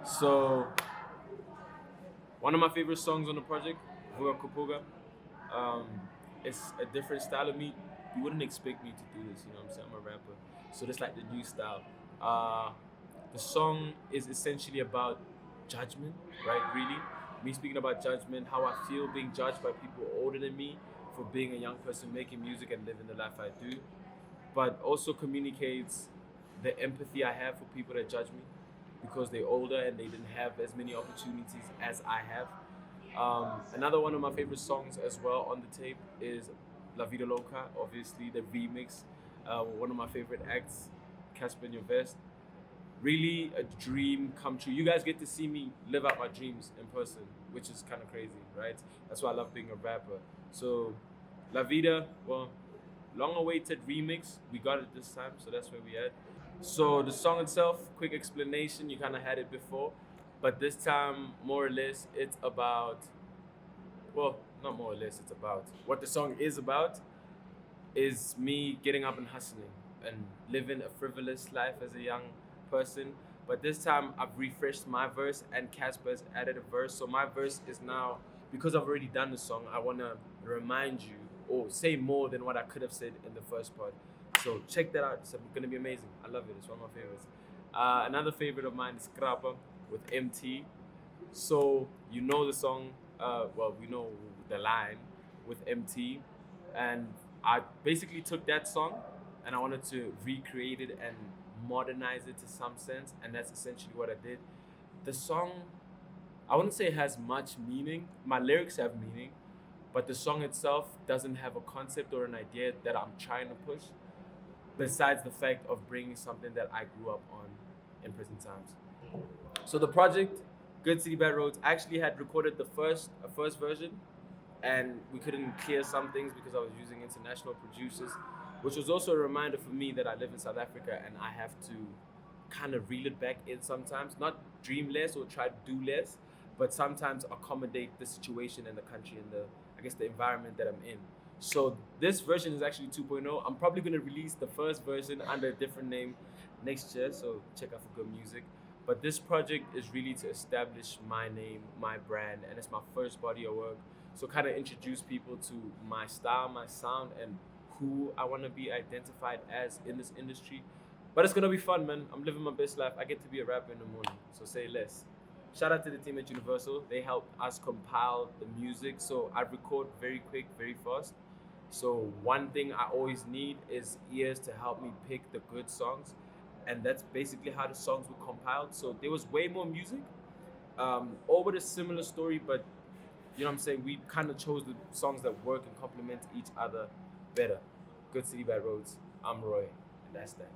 So one of my favorite songs on the project, Vuga Kupuga. Um, it's a different style of me. You wouldn't expect me to do this, you know what I'm saying? I'm a rapper. So that's like the new style. Uh, the song is essentially about judgment, right? Really. Me speaking about judgment, how I feel being judged by people older than me for being a young person making music and living the life I do. But also communicates the empathy I have for people that judge me because they're older and they didn't have as many opportunities as I have. Another one of my favorite songs as well on the tape is La Vida Loca, obviously the remix. One of my favorite acts, Cassper and Nyovest. Really a dream come true. You guys get to see me live out my dreams in person, which is kind of crazy, right? That's why I love being a rapper. So, La Vida, well, long awaited remix. We got it this time, so that's where we at. So the song itself, quick explanation, you kind of had it before, but this time, more or less, it's about, well, not more or less, it's about, what the song is about is me getting up and hustling and living a frivolous life as a young person. But this time I've refreshed my verse and Casper's added a verse. So my verse is now, because I've already done the song, I want to remind you or say more than what I could have said in the first part. So check that out. It's going to be amazing. I love it. It's one of my favorites. Another favorite of mine is Krapa with MT. So you know the song, well, we know the line with MT, and I basically took that song and I wanted to recreate it and modernize it to some sense, and that's essentially what I did. The song, I wouldn't say it has much meaning. My lyrics have meaning, but the song itself doesn't have a concept or an idea that I'm trying to push, besides the fact of bringing something that I grew up on in prison times. So the project, Good City Bad Roads, I actually had recorded the first version, and we couldn't clear some things because I was using international producers, which was also a reminder for me that I live in South Africa and I have to kind of reel it back in sometimes, not dream less or try to do less, but sometimes accommodate the situation in the country and the, I guess, the environment that I'm in. So this version is actually 2.0. I'm probably going to release the first version under a different name next year, so check out for good music. But this project is really to establish my name, my brand, and it's my first body of work. So kind of introduce people to my style, my sound, and who I want to be identified as in this industry. But it's gonna be fun, man. I'm living my best life. I get to be a rapper in the morning, so say less. Shout out to the team at Universal. They helped us compile the music, so I record very quick, very fast. So one thing I always need is ears to help me pick the good songs, and that's basically how the songs were compiled. So there was way more music, all with a similar story, but you know what I'm saying? We kind of chose the songs that work and complement each other better. Good City Bad Roads. I'm Roy, and that's that.